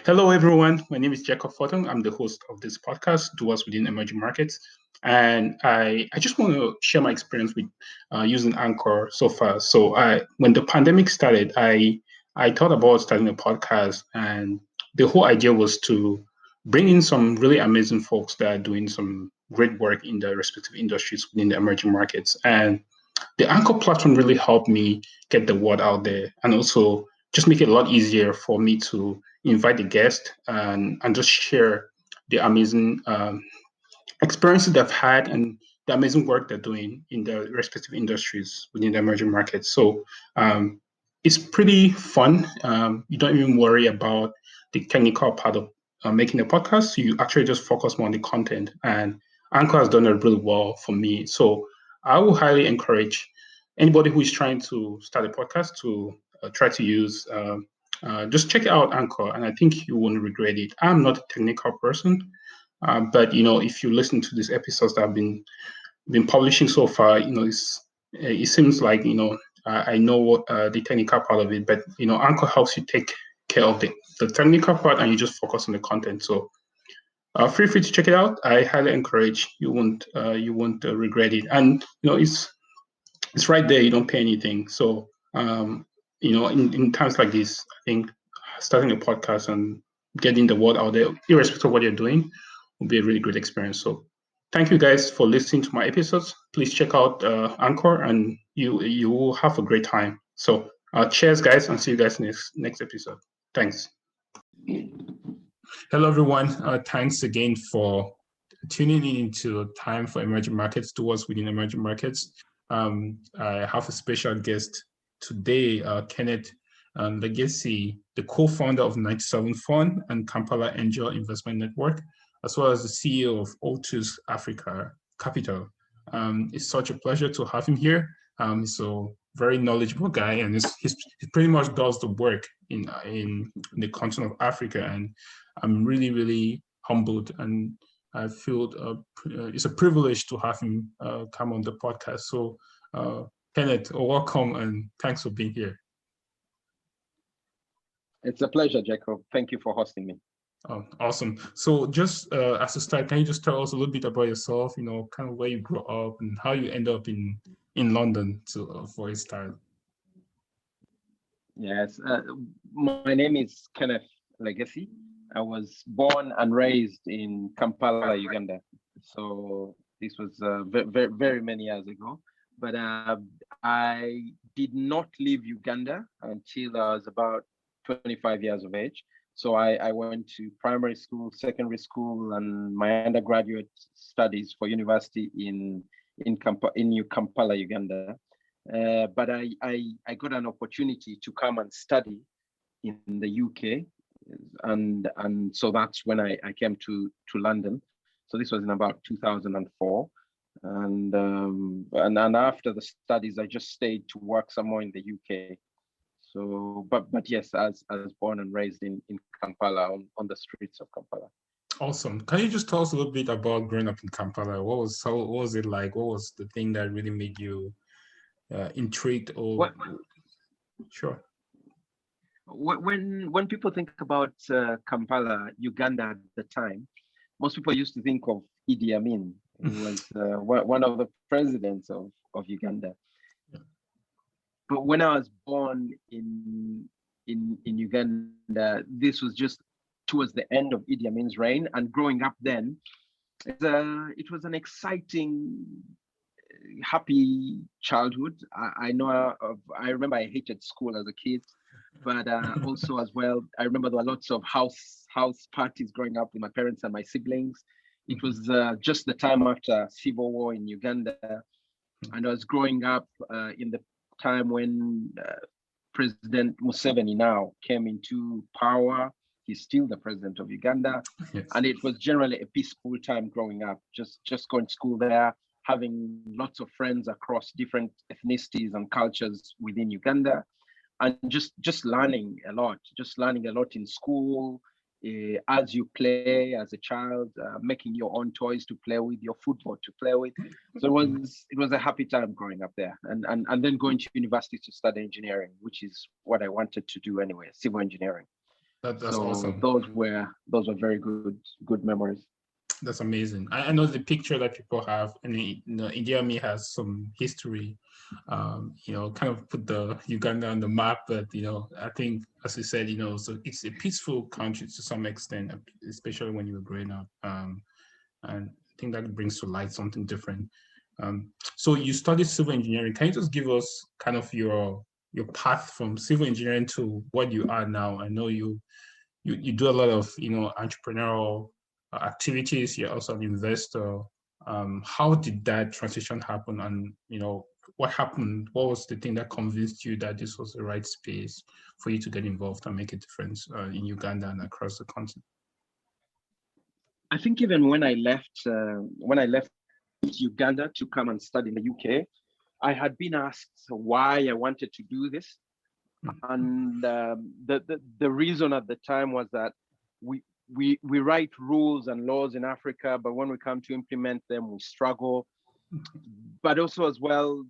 Hello, everyone. My name is Jacob Fortin. I'm the host of this podcast, Doers Within Emerging Markets. And I just want to share my experience with using Anchor so far. When the pandemic started, I thought about starting a podcast. And the whole idea was to bring in some really amazing folks that are doing some great work in their respective industries within the emerging markets. And the Anchor platform really helped me get the word out there and also just make it a lot easier for me to invite the guest and just share the amazing experiences they've had and the amazing work they're doing in their respective industries within the emerging markets. So it's pretty fun. You don't even worry about the technical part of making a podcast. You actually just focus more on the content. And Anchor has done it really well for me. So I will highly encourage anybody who is trying to start a podcast to try to use just check out Anchor, and I think you won't regret it. I'm not a technical person, but if you listen to these episodes that I've been publishing so far, it seems like I know what the technical part of it, but Anchor helps you take care of the technical part, and you just focus on the content. So feel free to check it out. I highly encourage you. Won't regret it, and it's right there. You don't pay anything. So in times like this, I think starting a podcast and getting the word out there, irrespective of what you're doing, will be a really great experience. So thank you guys for listening to my episodes. Please check out Anchor, and you will have a great time. So cheers, guys, and see you guys next episode. Thanks. Hello, everyone. Thanks again for tuning in into Time for Emerging Markets, Doers Within Emerging Markets. I have a special guest today, Kenneth Legesi, the co-founder of 97 Fund and Kampala Angel Investment Network, as well as the CEO of Ortus Africa Capital. It's such a pleasure to have him here. He's a very knowledgeable guy, and he pretty much does the work in the continent of Africa. And I'm really, really humbled, and I feel it's a privilege to have him come on the podcast. So, Kenneth, welcome, and thanks for being here. It's a pleasure, Jacob. Thank you for hosting me. Oh, awesome. So just as a start, can you just tell us a little bit about yourself, kind of where you grew up and how you end up in London for a start? Yes, my name is Kenneth Legesi. I was born and raised in Kampala, Uganda. So this was very, very many years ago. But I did not leave Uganda until I was about 25 years of age. So I went to primary school, secondary school, and my undergraduate studies for university in New Kampala, Uganda. But I got an opportunity to come and study in the UK. And so that's when I came to London. So this was in about 2004. And after the studies, I just stayed to work somewhere in the UK. So, but yes, I was born and raised in Kampala, on the streets of Kampala. Awesome. Can you just tell us a little bit about growing up in Kampala? What was it like? What was the thing that really made you intrigued? Sure. When people think about Kampala, Uganda at the time, most people used to think of Idi Amin, who was one of the presidents of Uganda. But when I was born in Uganda, this was just towards the end of Idi Amin's reign. And growing up then, it was an exciting, happy childhood. I remember I hated school as a kid, but also as well, I remember there were lots of house parties growing up with my parents and my siblings. It was just the time after civil war in Uganda, and I was growing up in the time when President Museveni now came into power. He's still the president of Uganda. Yes. And it was generally a peaceful time growing up, just going to school there, having lots of friends across different ethnicities and cultures within Uganda, and just learning a lot in school, as you play as a child, making your own toys to play with, your football to play with. So it was a happy time growing up there, and then going to university to study engineering, which is what I wanted to do anyway, civil engineering. That's So awesome. those were very good memories. That's amazing. I know the picture that people have, and India has some history. Kind of put the Uganda on the map, but I think, as you said, so it's a peaceful country to some extent, especially when you were growing up. And I think that brings to light something different. So you studied civil engineering. Can you just give us kind of your path from civil engineering to what you are now? I know you do a lot of entrepreneurial activities. You're also an investor. How did that transition happen? And what happened? What was the thing that convinced you that this was the right space for you to get involved and make a difference in Uganda and across the continent? I think even when I left Uganda to come and study in the UK, I had been asked why I wanted to do this. And the reason at the time was that we write rules and laws in Africa, but when we come to implement them, we struggle. But also as well,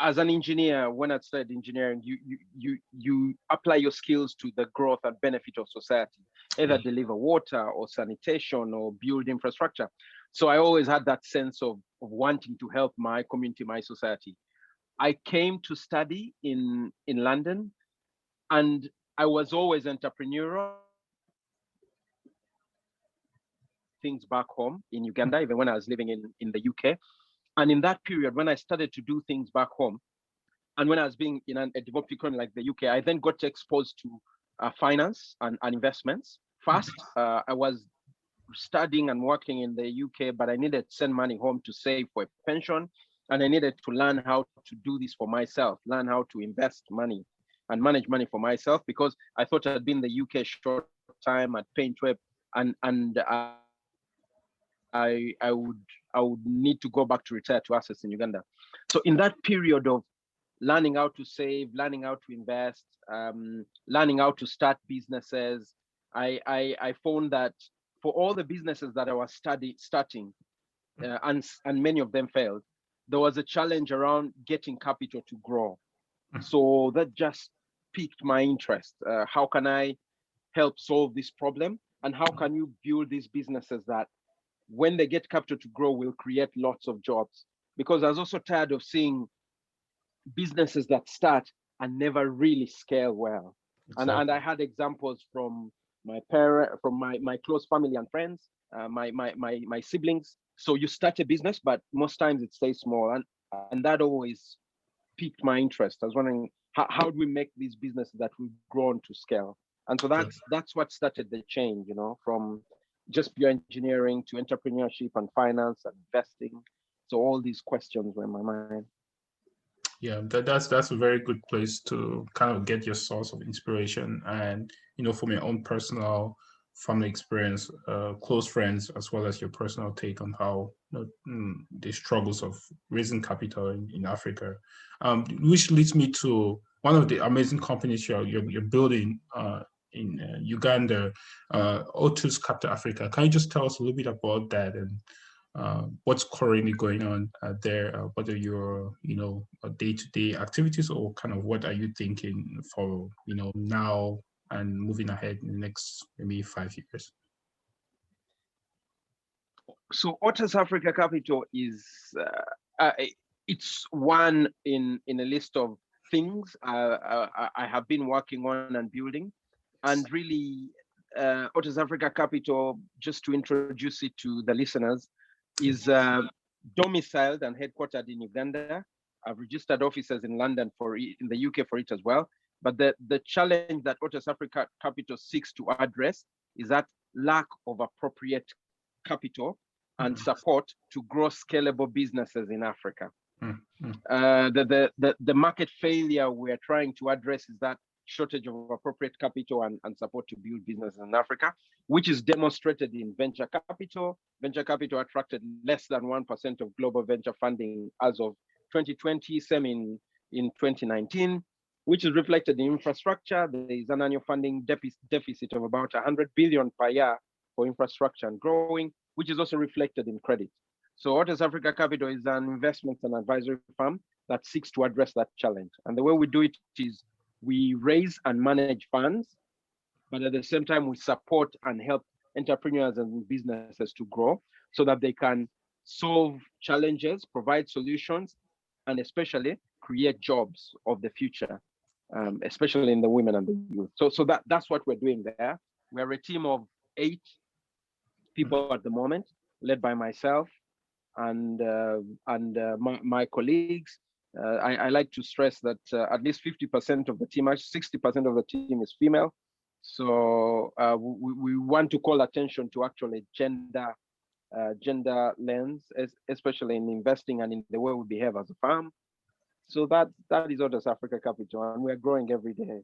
as an engineer, when I studied engineering, you apply your skills to the growth and benefit of society, either deliver water or sanitation or build infrastructure. So I always had that sense of wanting to help my community, my society. I came to study in London, and I was always entrepreneurial. Things back home in Uganda, even when I was living in the UK. And in that period, when I started to do things back home, and when I was being in a developed economy like the UK, I then got exposed to finance and investments. First, I was studying and working in the UK, but I needed to send money home to save for a pension. And I needed to learn how to do this for myself, learn how to invest money and manage money for myself, because I thought I'd been in the UK short time at Paint Web, and I would need to go back to retire to assets in Uganda. So in that period of learning how to save, learning how to invest, learning how to start businesses, I found that for all the businesses that I was starting, and many of them failed, there was a challenge around getting capital to grow. So that just piqued my interest. How can I help solve this problem? And how can you build these businesses that when they get capital to grow will create lots of jobs? Because I was also tired of seeing businesses that start and never really scale well. Exactly. And I had examples from my close family and friends, my siblings. So you start a business, but most times it stays small, and that always piqued my interest. I was wondering, how do we make these businesses that we've grown to scale? And so that's what started the change, from just pure engineering to entrepreneurship and finance and investing. So all these questions were in my mind. Yeah, that's a very good place to kind of get your source of inspiration. And from your own personal family experience, close friends, as well as your personal take on how the struggles of raising capital in Africa, which leads me to one of the amazing companies you're building in Uganda, Ortus Capital Africa. Can you just tell us a little bit about that and what's currently going on there? What are your day-to-day activities, or kind of what are you thinking for now and moving ahead in the next maybe 5 years? So Ortus Africa Capital is it's one in a list of things I have been working on and building. And really, Ortus Africa Capital, just to introduce it to the listeners, is domiciled and headquartered in Uganda. I've registered offices in London in the UK for it as well. But the challenge that Ortus Africa Capital seeks to address is that lack of appropriate capital and support to grow scalable businesses in Africa. The market failure we're trying to address is that shortage of appropriate capital and support to build businesses in Africa, which is demonstrated in venture capital. Venture capital attracted less than 1% of global venture funding as of 2020, same in 2019, which is reflected in infrastructure. There is an annual funding deficit of about 100 billion per year for infrastructure and growing, which is also reflected in credit. So Ortus Africa Capital is an investment and advisory firm that seeks to address that challenge. And the way we do it is we raise and manage funds but at the same time, we support and help entrepreneurs and businesses to grow so that they can solve challenges, provide solutions, and especially create jobs of the future, especially in the women and the youth. So that's what we're doing there. We're a team of 8 people at the moment, led by myself and my colleagues. I like to stress that at least 50% of the team, 60% of the team is female. So we want to call attention to actually gender lens, especially in investing and in the way we behave as a firm. So that is Ortus Africa Capital, and we're growing every day.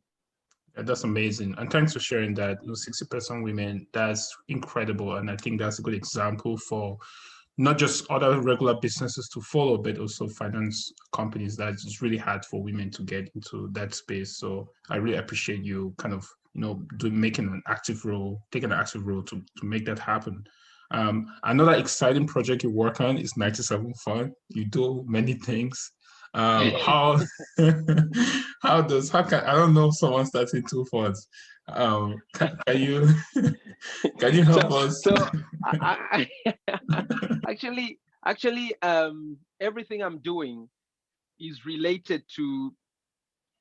Yeah, that's amazing. And thanks for sharing that. 60% women, that's incredible. And I think that's a good example for not just other regular businesses to follow, but also finance companies that it's really hard for women to get into that space. So I really appreciate you kind of, taking an active role to make that happen. Another exciting project you work on is 97 Fund. You do many things. How I don't know if someone starting 2 funds. Can you help us? So actually, everything I'm doing is related to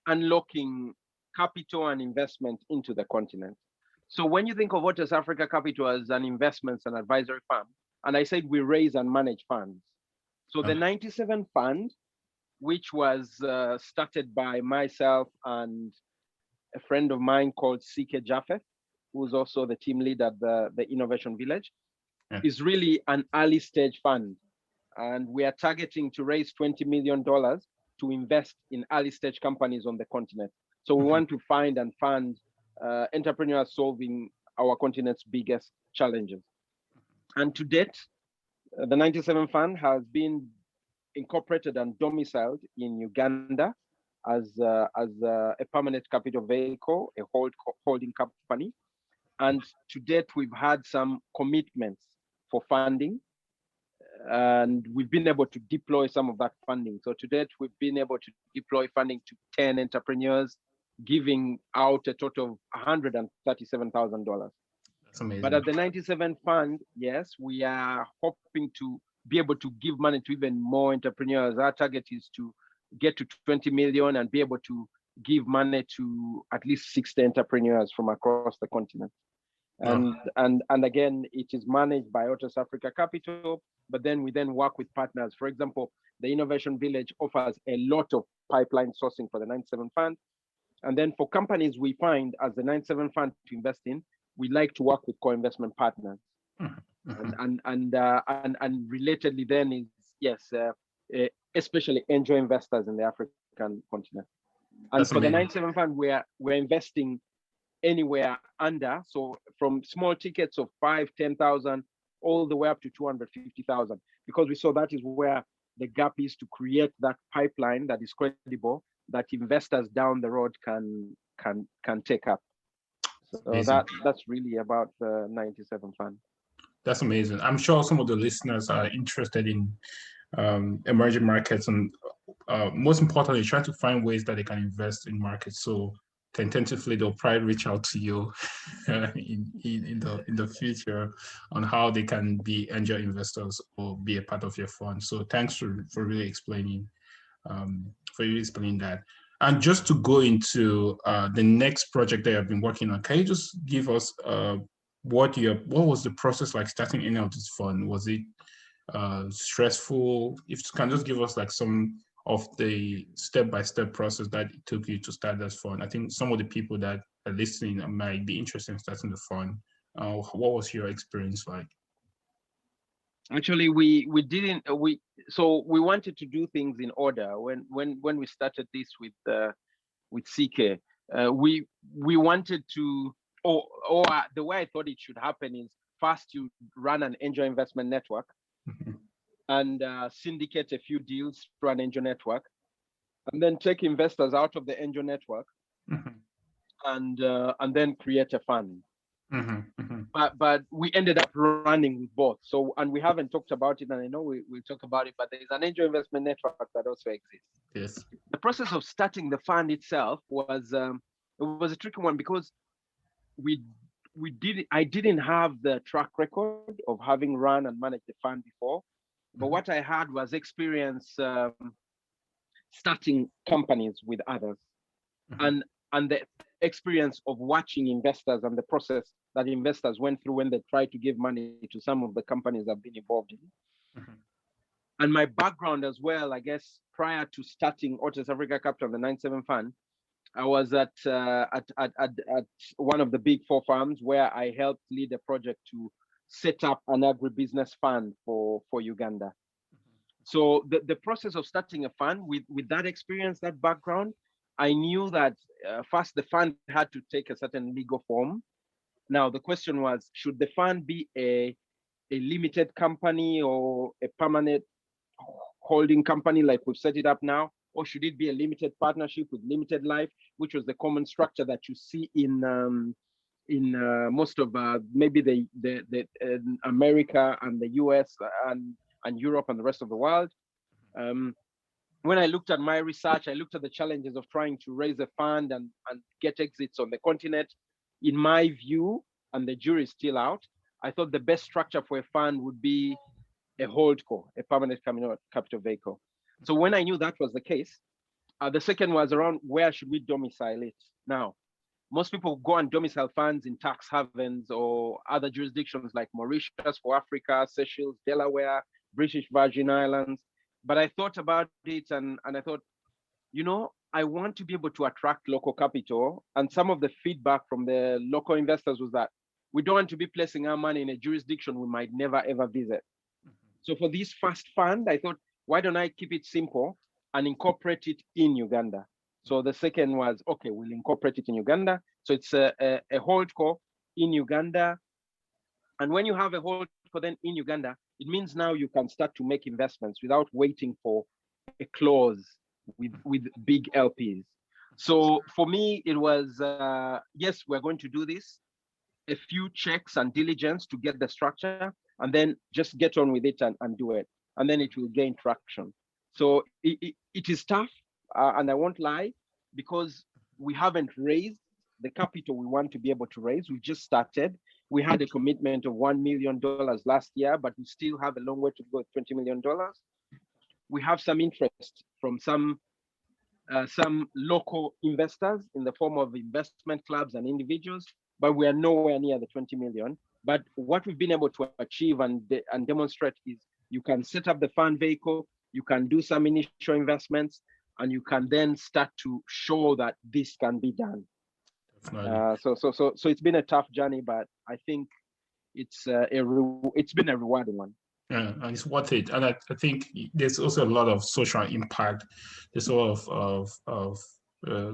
unlocking capital and investment into the continent. So when you think of Ortus Africa Capital as an investments and advisory firm, and I said we raise and manage funds. So the 97 Fund, which was started by myself and a friend of mine called CK Japheth, who's also the team lead at the Innovation Village, is really an early stage fund. And we are targeting to raise $20 million to invest in early stage companies on the continent. So we want to find and fund entrepreneurs solving our continent's biggest challenges. And to date, the 97 Fund has been incorporated and domiciled in Uganda as a permanent capital vehicle, a holding company. And to date, we've had some commitments for funding, and we've been able to deploy some of that funding. So to date, we've been able to deploy funding to 10 entrepreneurs, giving out a total of $137,000. That's amazing. But at the 97 Fund, yes, we are hoping to be able to give money to even more entrepreneurs. Our target is to get to 20 million and be able to give money to at least 60 entrepreneurs from across the continent. And again, it is managed by Ortus Africa Capital, but then we work with partners. For example, the Innovation Village offers a lot of pipeline sourcing for the 97 Fund. And then for companies we find as the 97 Fund to invest in, we like to work with co-investment partners. And relatedly then is, yes, especially angel investors in the African continent. And that's for amazing. The 97 Fund, we're investing anywhere under, so from small tickets of 5,000, 10,000, all the way up to 250,000, because we saw that is where the gap is to create that pipeline that is credible, that investors down the road can take up. So that's really about the 97 Fund. That's amazing. I'm sure some of the listeners are interested in emerging markets and most importantly, trying to find ways that they can invest in markets. So tentatively, they'll probably reach out to you in the future on how they can be angel investors or be a part of your fund. So thanks for really explaining that. And just to go into the next project that you've been working on, can you just give us what was the process like starting any of this fund? Was it stressful? If you can just give us like some of the step-by-step process that it took you to start this fund. I think some of the people that are listening might be interested in starting the fund. What was your experience like? Actually, we wanted to do things in order. When we started this with CK, we wanted to, or the way I thought it should happen is first you run an angel investment network and syndicate a few deals through an angel network, and then take investors out of the angel network and then create a fund. But we ended up running with both. So, and we haven't talked about it, and I know we'll talk about it, but there is an angel investment network that also exists. Yes. The process of starting the fund itself was it was a tricky one because I didn't have the track record of having run and managed the fund before, but what I had was experience starting companies with others, and the experience of watching investors and the process that investors went through when they tried to give money to some of the companies I've been involved in. And my background as well, I guess, prior to starting Ortus Africa Capital, the 97 Fund, I was at one of the big four firms where I helped lead a project to set up an agribusiness fund for Uganda. So the process of starting a fund with that experience, that background, I knew that first the fund had to take a certain legal form. Now the question was, should the fund be a limited company or a permanent holding company like we've set it up now, or should it be a limited partnership with limited life, which was the common structure that you see in most of maybe the America and the US and Europe and the rest of the world. When I looked at my research, I looked at the challenges of trying to raise a fund and get exits on the continent. In my view, and the jury is still out, I thought the best structure for a fund would be a holdco, a permanent capital vehicle. So when I knew that was the case, the second was around where should we domicile it. Now, most people go and domicile funds in tax havens or other jurisdictions like Mauritius for Africa, Seychelles, Delaware, British Virgin Islands. But I thought about it and I thought, I want to be able to attract local capital. And some of the feedback from the local investors was that we don't want to be placing our money in a jurisdiction we might never ever visit. So for this first fund, I thought, why don't I keep it simple and incorporate it in Uganda? So the second was, okay, we'll incorporate it in Uganda. So it's a holdco in Uganda. And when you have a holdco then in Uganda, it means now you can start to make investments without waiting for a clause with big LPs. So for me, it was, yes, we're going to do this, a few checks and diligence to get the structure, and then just get on with it and do it. And then it will gain traction. So it is tough, and I won't lie, because we haven't raised the capital we want to be able to raise. We just started. We had a commitment of $1 million last year, but we still have a long way to go at $20 million. We have some interest from some local investors in the form of investment clubs and individuals, but we are nowhere near the 20 million. But what we've been able to achieve and demonstrate is you can set up the fund vehicle, you can do some initial investments, and you can then start to show that this can be done. So it's been a tough journey, but I think it's been a rewarding one. Yeah, and it's worth it. And I think there's also a lot of social impact. There's a lot of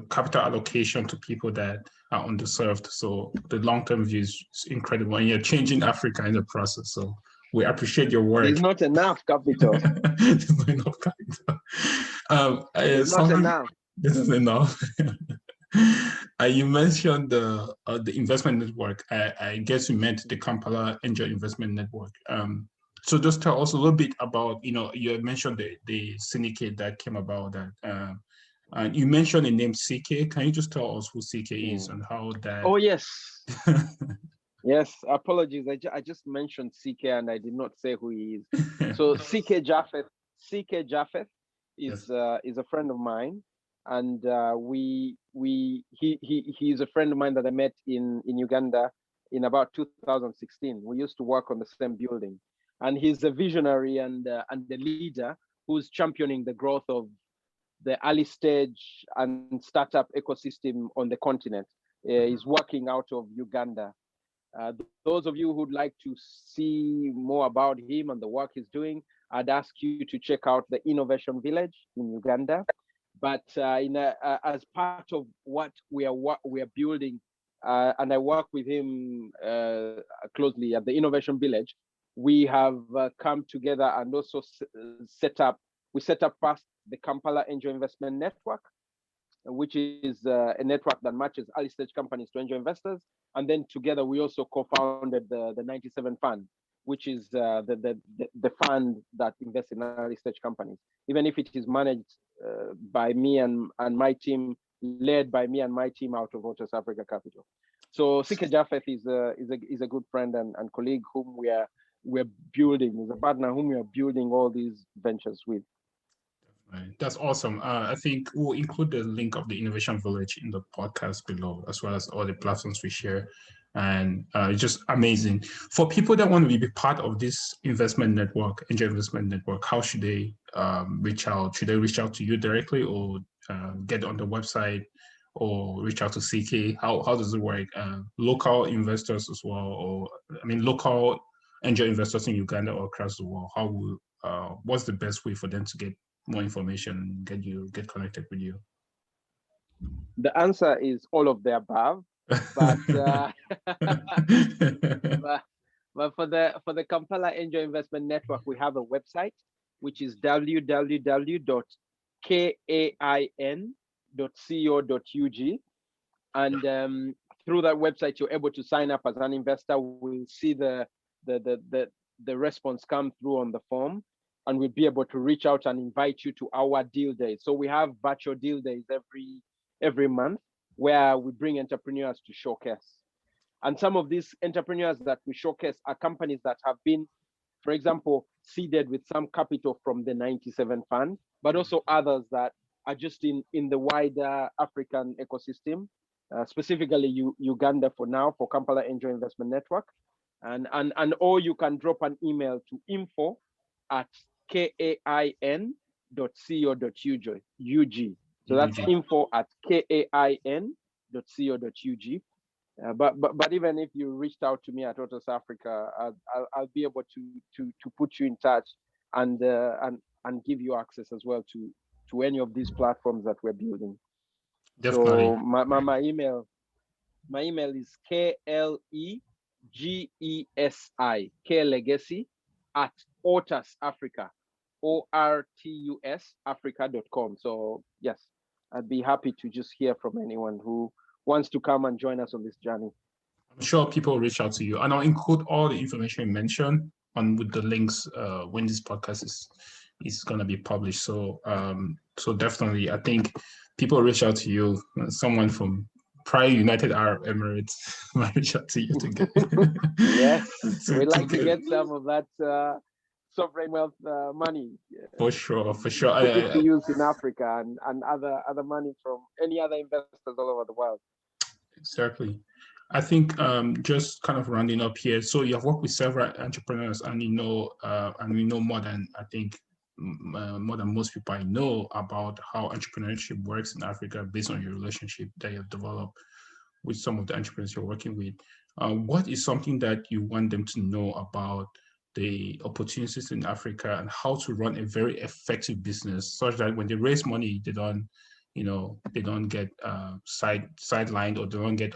capital allocation to people that are underserved. So the long-term view is incredible, and you're changing Africa in the process. So we appreciate your work. There's not enough capital. There's not enough capital. There's not enough. This is enough. You mentioned the investment network. I guess you meant the Kampala Angel Investment Network. So just tell us a little bit about, you mentioned the syndicate that came about that. And you mentioned the name CK. Can you just tell us who CK is and how that? Oh, yes. Yes, apologies. I just mentioned CK and I did not say who he is. So CK Japheth is a friend of mine. And he's a friend of mine that I met in Uganda in about 2016. We used to work on the same building, and he's a visionary and the leader who's championing the growth of the early stage and startup ecosystem on the continent. He's working out of Uganda. Those of you who'd like to see more about him and the work he's doing, I'd ask you to check out the Innovation Village in Uganda. But as part of what we are building, and I work with him closely at the Innovation Village, we have come together and also set up first the Kampala Angel Investment Network, which is a network that matches early stage companies to angel investors. And then together we also co-founded the 97 Fund, which is the fund that invests in early stage companies, even if it is managed by me and my team, led by me and my team out of Ortus Africa Capital. So CK Japheth is a good friend and colleague whom we're building, is a partner whom we are building all these ventures with. Right. That's awesome. I think we'll include the link of the Innovation Village in the podcast below, as well as all the platforms we share. And it's just amazing. For people that want to be part of this investment network, Angel Investment Network, how should they reach out? Should they reach out to you directly, or get on the website, or reach out to CK? How does it work? Local investors as well, or I mean, local angel investors in Uganda or across the world. How will what's the best way for them to get more information, get connected with you? The answer is all of the above, but but for the Kampala Angel Investment Network, we have a website which is www.kain.co.ug, and through that website you're able to sign up as an investor. We'll see the response come through on the form, and we'll be able to reach out and invite you to our deal days. So we have virtual deal days every month where we bring entrepreneurs to showcase. And some of these entrepreneurs that we showcase are companies that have been, for example, seeded with some capital from the 97 fund, but also others that are just in the wider African ecosystem, specifically Uganda for now, for Kampala Angel Investment Network. And or you can drop an email to info@kain.co.ug. So that's info@kain.co.ug. But even if you reached out to me at Ortus Africa, I'll be able to put you in touch and give you access as well to any of these platforms that we're building. Definitely. So my email is Legesi at Ortus Africa, ORTUSAfrica.com. So yes, I'd be happy to just hear from anyone who wants to come and join us on this journey. I'm sure people will reach out to you, and I'll include all the information you mentioned on with the links when this podcast is going to be published. So so definitely, I think people reach out to you. Someone from prior United Arab Emirates might reach out to you to get. Yes, we'd like to get some of that sovereign wealth money. For sure. To use in Africa and other money from any other investors all over the world. Exactly. I think just kind of rounding up here. So you have worked with several entrepreneurs, and we know more than I think more than most people I know about how entrepreneurship works in Africa based on your relationship that you have developed with some of the entrepreneurs you're working with. What is something that you want them to know about the opportunities in Africa and how to run a very effective business, such that when they raise money, they don't get sidelined, or they don't get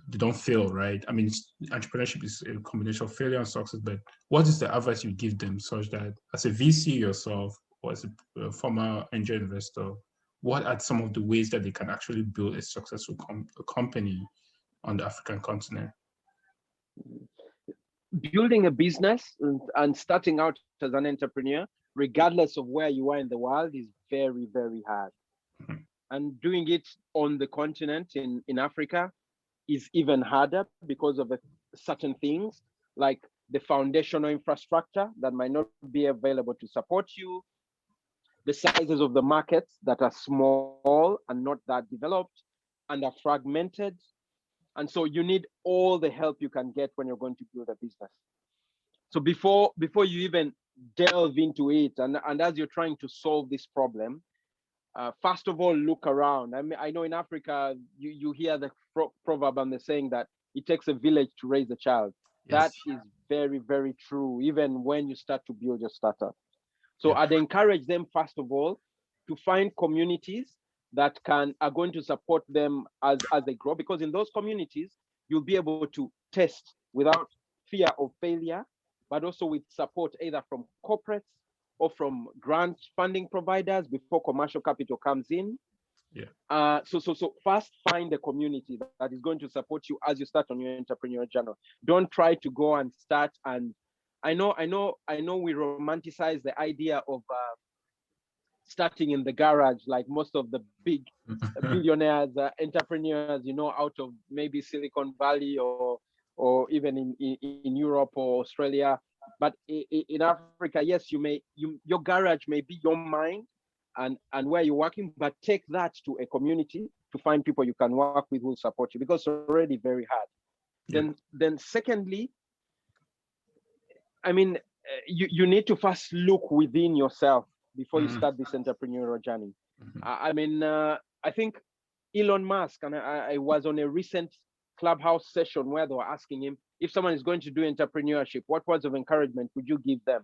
they don't fail, right? I mean, entrepreneurship is a combination of failure and success, but what is the advice you give them, such that as a VC yourself, or as a former angel investor, what are some of the ways that they can actually build a successful company on the African continent? Building a business and starting out as an entrepreneur, regardless of where you are in the world, is very, very hard. Mm-hmm. And doing it on the continent in Africa is even harder because of certain things like the foundational infrastructure that might not be available to support you, the sizes of the markets that are small and not that developed and are fragmented. And so you need all the help you can get when you're going to build a business. So before you even delve into it, and as you're trying to solve this problem, first of all, look around. I mean, I know in Africa, you hear the proverb and the saying that it takes a village to raise a child. Yes. That is very, very true, even when you start to build your startup. So yeah. I'd encourage them, first of all, to find communities that are going to support them as they grow, because in those communities, you'll be able to test without fear of failure, but also with support either from corporates or from grant funding providers before commercial capital comes in. Yeah. So first find a community that is going to support you as you start on your entrepreneurial journey. Don't try to go and start. And I know we romanticize the idea of starting in the garage, like most of the big billionaires, entrepreneurs, out of maybe Silicon Valley or even in Europe or Australia. But in Africa, yes, your garage may be your mind and where you're working, but take that to a community to find people you can work with who will support you, because it's already very hard. Yeah. Then secondly, I mean, you need to first look within yourself before you start this entrepreneurial journey. I mean, I think Elon Musk, and I was on a recent Clubhouse session where they were asking him, if someone is going to do entrepreneurship, what words of encouragement would you give them?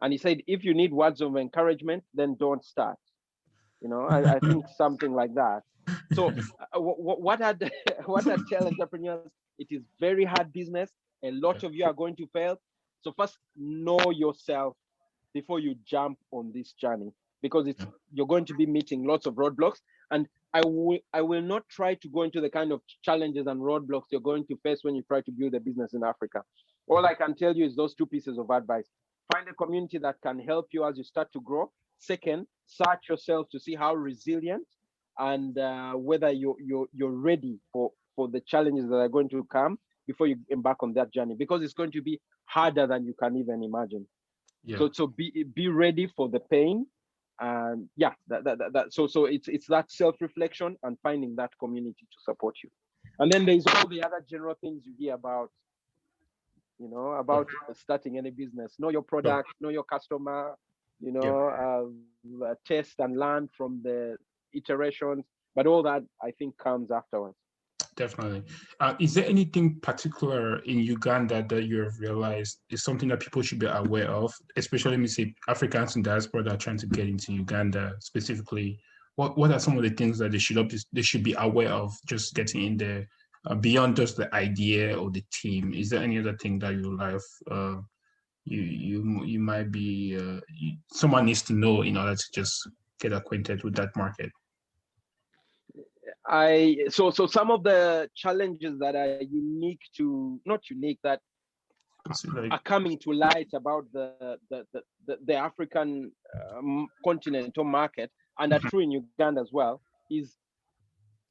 And he said, if you need words of encouragement, then don't start. I think something like that. So what I tell entrepreneurs, it is very hard business. A lot of you are going to fail. So first, know yourself before you jump on this journey, because you're going to be meeting lots of roadblocks. And I will not try to go into the kind of challenges and roadblocks you're going to face when you try to build a business in Africa. All I can tell you is those two pieces of advice. Find a community that can help you as you start to grow. Second, search yourself to see how resilient and whether you're ready for the challenges that are going to come before you embark on that journey, because it's going to be harder than you can even imagine. Yeah. So be ready for the pain. And yeah, so it's that self-reflection and finding that community to support you. And then there's all the other general things you hear about, starting any business. Know your product, know your customer, test and learn from the iterations, but all that I think comes afterwards. Definitely. Is there anything particular in Uganda that you have realized is something that people should be aware of, especially, let me say, Africans in diaspora that are trying to get into Uganda specifically? What are some of the things that they should be aware of just getting in there, beyond just the idea or the team? Is there any other thing that you like you might be someone needs to know in order to just get acquainted with that market? So some of the challenges that are that are coming to light about the African continental market, and are true in Uganda as well, is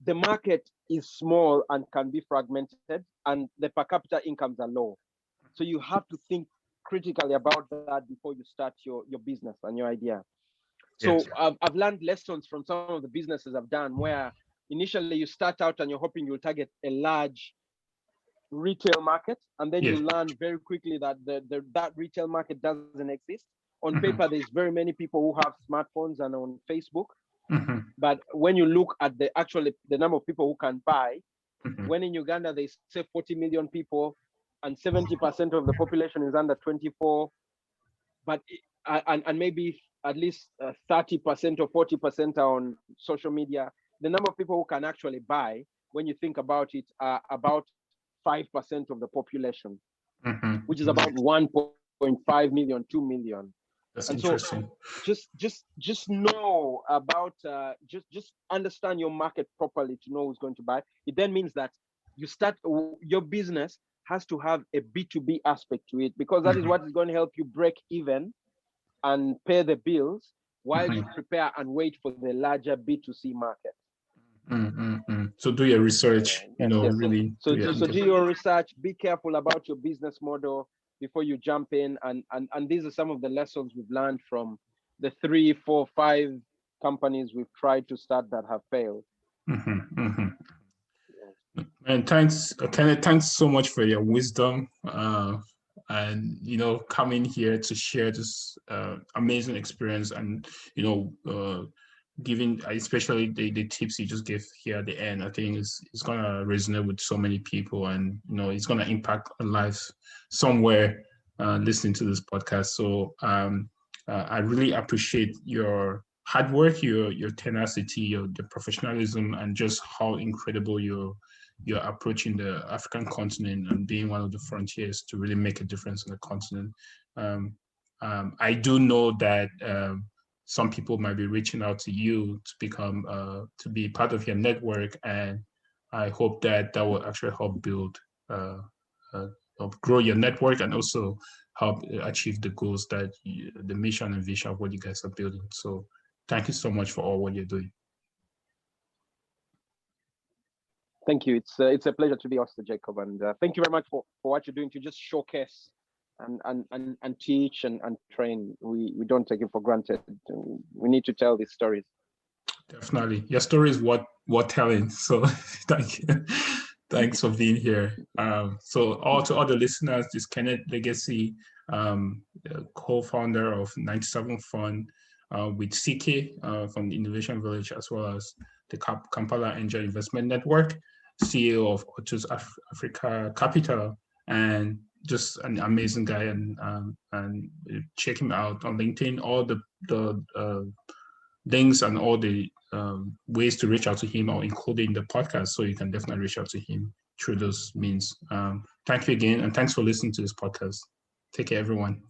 the market is small and can be fragmented, and the per capita incomes are low. So you have to think critically about that before you start your business and your idea. So yes. I've learned lessons from some of the businesses I've done where initially you start out and you're hoping you'll target a large retail market, and then you learn very quickly that that retail market doesn't exist. On paper, there's very many people who have smartphones and on Facebook, but when you look at the number of people who can buy, when in Uganda they say 40 million people and 70% of the population is under 24, but and maybe at least 30% or 40% are on social media. The number of people who can actually buy, when you think about it, are about 5% of the population, which is about 1.5 million, 2 million. That's interesting. So just know about, just understand your market properly to know who's going to buy. It then means that your business has to have a B2B aspect to it, because that is what is going to help you break even and pay the bills while you prepare and wait for the larger B2C market. So do your research, really. So do your research, be careful about your business model before you jump in. And these are some of the lessons we've learned from the 3, 4, 5 companies we've tried to start that have failed. And thanks, Kenneth, thanks so much for your wisdom and coming here to share this amazing experience, and giving especially the tips you just gave here at the end. I think it's gonna resonate with so many people, and it's gonna impact lives somewhere listening to this podcast. So I really appreciate your hard work, your tenacity, your professionalism, and just how incredible you're approaching the African continent and being one of the frontiers to really make a difference in the continent. I do know that some people might be reaching out to you to become to be part of your network, and I hope that will actually help build help grow your network, and also help achieve the goals that the mission and vision of what you guys are building. So thank you so much for all what you're doing. Thank you. It's a pleasure to be hosted, Jacob, and thank you very much for what you're doing to just showcase and teach and train. We don't take it for granted. We need to tell these stories. Definitely, your story is what telling. So thank you. Thanks for being here. So to all the listeners, this is Kenneth Legesi, co-founder of 97 Fund with CK from the Innovation Village, as well as the Kampala Angel Investment Network, CEO of Ortus Africa Capital, and just an amazing guy. And check him out on LinkedIn. All the links and all the ways to reach out to him are included in the podcast, so you can definitely reach out to him through those means. Thank you again, and thanks for listening to this podcast. Take care, everyone.